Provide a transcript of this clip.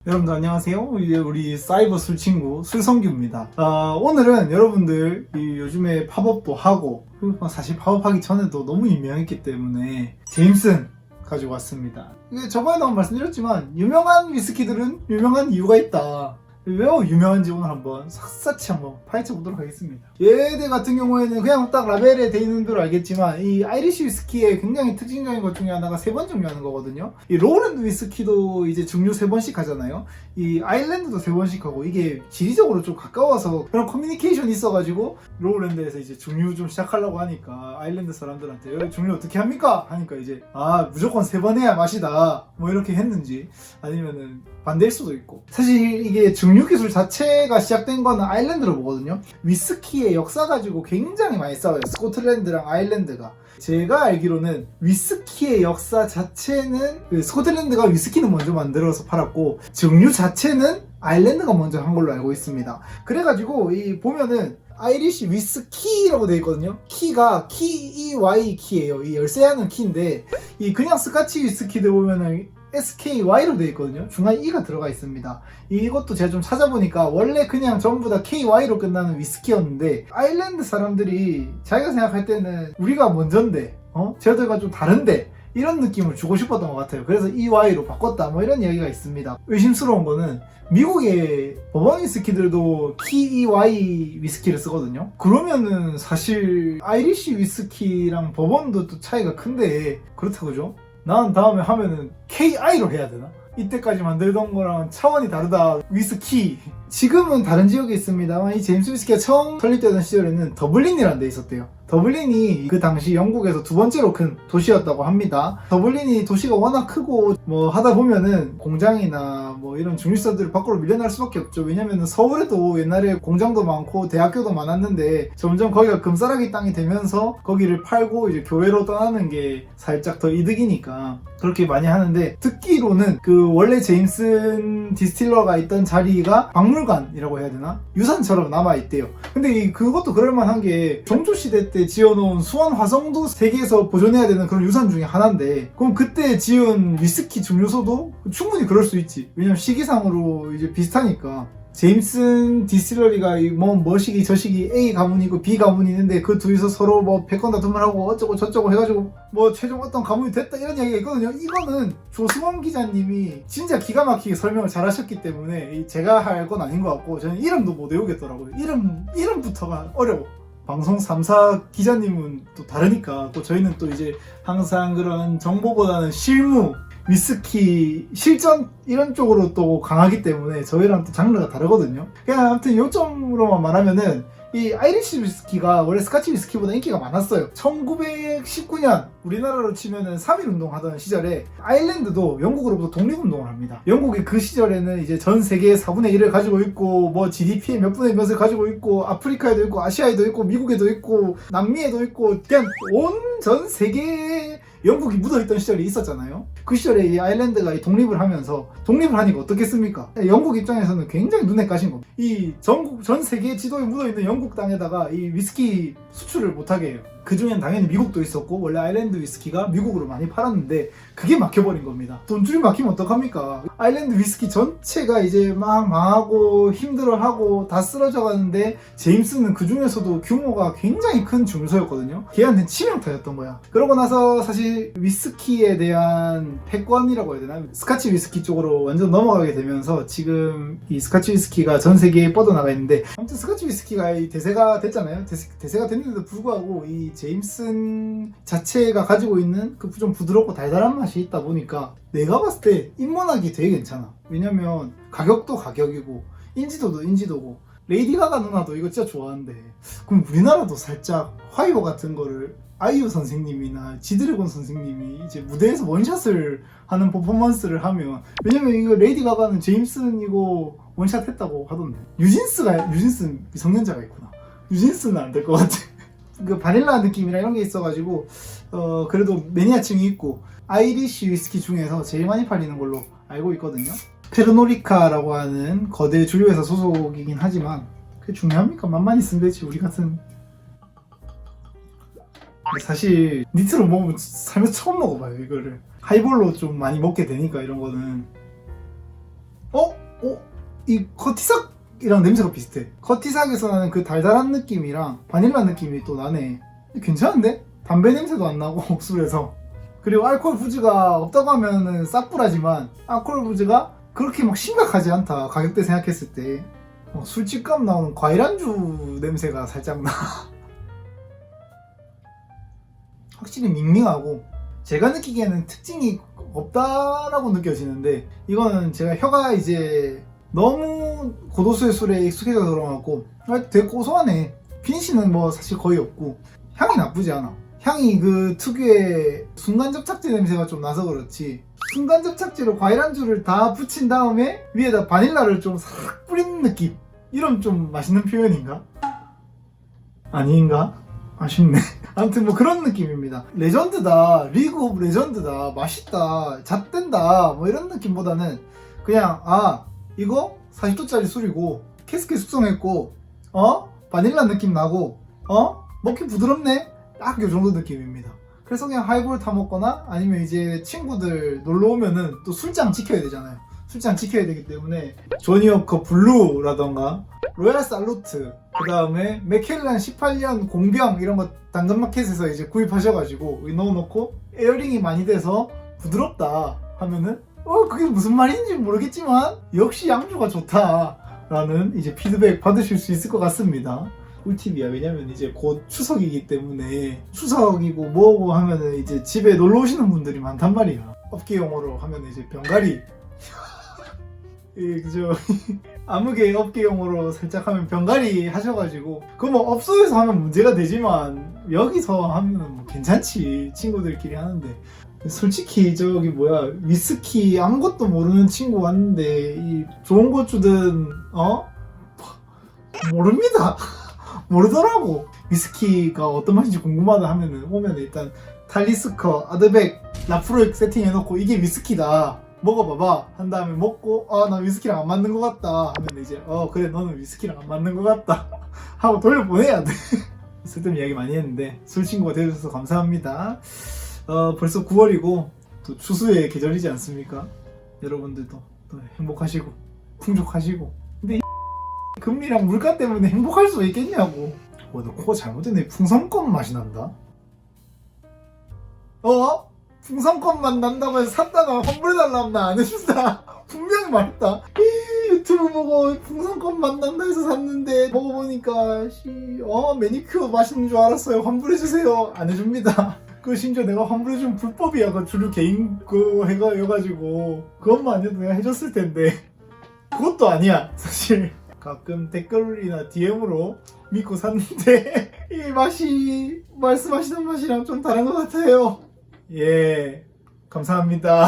여러분들 안녕하세요. 우리 사이버 술친구 술성규입니다. 오늘은 여러분들 요즘에 팝업도 하고 그리고 사실 팝업하기 전에도 너무 유명했기 때문에 제임슨 가지고 왔습니다. 이게 저번에도 한번 말씀드렸지만 유명한 위스키들은 유명한 이유가 있다. 왜 유명한지 오늘 한번 샅샅이 한번 파헤쳐 보도록 하겠습니다. 얘들 같은 경우에는 그냥 딱 라벨에 돼 있는 대로 알겠지만 이 아이리시 위스키의 굉장히 특징적인 것 중에 하나가 3번 증류하는 거거든요. 이 로우랜드 위스키도 이제 증류 3번씩 하잖아요. 이 아일랜드도 3번씩 하고 이게 지리적으로 좀 가까워서 그런 커뮤니케이션이 있어가지고 로우랜드에서 이제 증류 좀 시작하려고 하니까 아일랜드 사람들한테 여기 증류 어떻게 합니까? 하니까 이제 무조건 3번 해야 맛이다 뭐 이렇게 했는지 아니면은 반대일 수도 있고, 사실 이게 증류 기술 자체가 시작된 거는 아일랜드로 보거든요. 위스키의 역사 가지고 굉장히 많이 싸워요, 스코틀랜드랑 아일랜드가. 제가 알기로는 위스키의 역사 자체는 스코틀랜드가 위스키는 먼저 만들어서 팔았고 증류 자체는 아일랜드가 먼저 한 걸로 알고 있습니다. 그래가지고 이 보면은 아이리시 위스키라고 되어 있거든요. 키가 KEY 키예요. 이 열쇠하는 키인데 이 그냥 스카치 위스키들 보면은 SKY로 되어 있거든요. 중간에 E가 들어가 있습니다. 이것도 제가 좀 찾아보니까 원래 그냥 전부 다 KY로 끝나는 위스키였는데 아일랜드 사람들이 자기가 생각할 때는 우리가 먼저인데 쟤들과 좀 다른데 이런 느낌을 주고 싶었던 것 같아요. 그래서 EY로 바꿨다 뭐 이런 이야기가 있습니다. 의심스러운 거는 미국의 버번 위스키들도 KEY 위스키를 쓰거든요. 그러면은 사실 아이리시 위스키랑 버번도 또 차이가 큰데 그렇다 그죠? 난 다음에 하면은 KI로 해야 되나? 이때까지 만들던 거랑 차원이 다르다. 위스키. 지금은 다른 지역에 있습니다만 이 제임스 위스키가 처음 설립되던 시절에는 더블린이라는 데 있었대요. 더블린이 그 당시 영국에서 2번째로 큰 도시였다고 합니다. 더블린이 도시가 워낙 크고 뭐 하다 보면은 공장이나 뭐 이런 중립사들을 밖으로 밀려날 수밖에 없죠. 왜냐면은 서울에도 옛날에 공장도 많고 대학교도 많았는데 점점 거기가 금싸라기 땅이 되면서 거기를 팔고 이제 교외로 떠나는 게 살짝 더 이득이니까 그렇게 많이 하는데, 듣기로는 그 원래 제임슨 디스틸러가 있던 자리가 박물관이라고 해야 되나? 유산처럼 남아있대요. 근데 그것도 그럴만한 게 종조시대 때 지어놓은 수원 화성도 세계에서 보존해야 되는 그런 유산 중에 하나인데, 그럼 그때 지은 위스키 증류소도 충분히 그럴 수 있지. 왜냐면 시기상으로 이제 비슷하니까. 제임슨 디스틸러리가 뭐 시기 저 시기 A 가문이고 B 가문이 있는데 그 둘이서 서로 뭐 백건 다툼을 하고 어쩌고 저쩌고 해가지고 뭐 최종 어떤 가문이 됐다 이런 이야기가 있거든요. 이거는 조승원 기자님이 진짜 기가 막히게 설명을 잘 하셨기 때문에 제가 할 건 아닌 것 같고, 저는 이름도 못 외우겠더라고요. 이름부터가 어려워. 방송 3사 기자님은 또 다르니까, 또 저희는 또 이제 항상 그런 정보보다는 실무, 위스키, 실전 이런 쪽으로 또 강하기 때문에 저희랑 또 장르가 다르거든요. 그냥 아무튼 요점으로만 말하면은 이 아이리시 위스키가 원래 스카치 위스키보다 인기가 많았어요. 1919년 우리나라로 치면은 3.1운동 하던 시절에 아일랜드도 영국으로부터 독립운동을 합니다. 영국이 그 시절에는 이제 전 세계의 4분의 1을 가지고 있고 뭐 GDP의 몇 분의 몇을 가지고 있고 아프리카에도 있고 아시아에도 있고 미국에도 있고 남미에도 있고 그냥 온 전 세계에 영국이 묻어있던 시절이 있었잖아요. 그 시절에 이 아일랜드가 독립을 하면서, 독립을 하니까 어떻겠습니까? 영국 입장에서는 굉장히 눈에 까신 겁니다. 이 전 세계 지도에 묻어있는 영국 땅에다가 이 위스키 수출을 못하게 해요. 그 중엔 당연히 미국도 있었고, 원래 아일랜드 위스키가 미국으로 많이 팔았는데 그게 막혀버린 겁니다. 돈줄이 막히면 어떡합니까? 아일랜드 위스키 전체가 이제 막 망하고 힘들어하고 다 쓰러져 가는데 제임스는 그 중에서도 규모가 굉장히 큰 중소였거든요. 걔한테는 치명타였던 거야. 그러고 나서 사실 위스키에 대한 패권이라고 해야 되나? 스카치 위스키 쪽으로 완전 넘어가게 되면서 지금 이 스카치 위스키가 전 세계에 뻗어나가 있는데, 아무튼 스카치 위스키가 대세가 됐잖아요. 대세가 됐는데도 불구하고 이 제임슨 자체가 가지고 있는 그 좀 부드럽고 달달한 맛이 있다 보니까 내가 봤을 때 입문하기 되게 괜찮아. 왜냐면 가격도 가격이고 인지도도 인지도고, 레이디 가가 누나도 이거 진짜 좋아하는데 그럼 우리나라도 살짝 화이어 같은 거를 아이유 선생님이나 지드래곤 선생님이 이제 무대에서 원샷을 하는 퍼포먼스를 하면, 왜냐면 이거 레이디 가가는 제임슨 이거 원샷 했다고 하던데, 유진스 미성년자가 있구나. 유진스는 안 될 것 같아. 그 바닐라 느낌이랑 이런 게 있어가지고 그래도 매니아층이 있고 아이리시 위스키 중에서 제일 많이 팔리는 걸로 알고 있거든요. 페르노리카라고 하는 거대 주류회사 소속이긴 하지만 그게 중요합니까? 맛만 있으면 되지. 우리 같은 사실 니트로 먹으면 살면서 처음 먹어봐요 이거를. 하이볼로 좀 많이 먹게 되니까 이런 거는. 이 커티삭이랑 냄새가 비슷해. 커티삭에서 나는 그 달달한 느낌이랑 바닐라 느낌이 또 나네. 괜찮은데? 담배 냄새도 안 나고 술에서. 그리고 알코올 부즈가 없다고 하면은 싹불하지만 알코올 부즈가 그렇게 막 심각하지 않다. 가격대 생각했을 때. 술집감 나오는 과일 안주 냄새가 살짝 나. 확실히 밍밍하고 제가 느끼기에는 특징이 없다라고 느껴지는데, 이거는 제가 혀가 이제 너무 고도수의 술에 익숙해져서 그런것 같고 되게 고소하네. 피니쉬는 뭐 사실 거의 없고 향이 나쁘지 않아. 향이 그 특유의 순간 접착제 냄새가 좀 나서 그렇지, 순간 접착제로 과일 안주를 다 붙인 다음에 위에다 바닐라를 좀 싹 뿌리는 느낌, 이런 좀 맛있는 표현인가? 아닌가? 아쉽네. 아무튼 뭐 그런 느낌입니다. 레전드다, 리그 오브 레전드다, 맛있다, 잣된다 뭐 이런 느낌보다는 그냥 이거 40도짜리 술이고 캐스크에 숙성했고 바닐라 느낌 나고 먹기 부드럽네, 딱 요 정도 느낌입니다. 그래서 그냥 하이볼 타 먹거나 아니면 이제 친구들 놀러 오면은 또 술장 지켜야 되잖아요. 술장 지켜야 되기 때문에 조니워커 블루라던가 로얄 살루트, 그 다음에 맥켈란 18년 공병 이런 거 당근마켓에서 이제 구입하셔가지고 넣어놓고 에어링이 많이 돼서 부드럽다 하면은 그게 무슨 말인지 모르겠지만 역시 양주가 좋다 라는 이제 피드백 받으실 수 있을 것 같습니다. 꿀팁이야. 왜냐면 이제 곧 추석이기 때문에, 추석이고 뭐고 하면은 이제 집에 놀러 오시는 분들이 많단 말이야. 업계 용어로 하면 이제 병가리 그죠. 아무개 업계 용어로 살짝 하면 병가리 하셔가지고, 그거 뭐 업소에서 하면 문제가 되지만 여기서 하면 뭐 괜찮지, 친구들끼리 하는데. 솔직히 저기 위스키 아무것도 모르는 친구 왔는데 이 좋은 거 주든 모릅니다. 모르더라고. 위스키가 어떤 맛인지 궁금하다 하면은 오면 일단 탈리스커, 아드백, 라프로익 세팅해놓고 이게 위스키다, 먹어봐봐 한 다음에 먹고 나 위스키랑 안 맞는 것 같다 하면 이제 그래 너는 위스키랑 안 맞는 것 같다 하고 돌려보내야 돼. 쓸데없는 이야기 많이 했는데 술 친구가 되어주셔서 감사합니다. 벌써 9월이고 또 추수의 계절이지 않습니까? 여러분들도 또 행복하시고 풍족하시고. 근데 이 금리랑 물가 때문에 행복할 수 있겠냐고. 너 코가 잘못됐네. 풍선껌 맛이 난다. 풍선껌 맛 난다고 해서 샀다가 환불해달라면 나 안 해준다. 분명히 말했다. 유튜브 보고 풍선껌 맛 난다 해서 샀는데 먹어보니까 매니큐어 맛있는 줄 알았어요, 환불해주세요. 안 해줍니다. 그 심지어 내가 환불해주면 불법이야. 그 주류 개인 거 해가지고 그것만 아니어도 내가 해줬을 텐데 그것도 아니야 사실. 가끔 댓글이나 DM으로 믿고 샀는데 이 맛이 말씀하시는 맛이랑 좀 다른 것 같아요. 예, 감사합니다.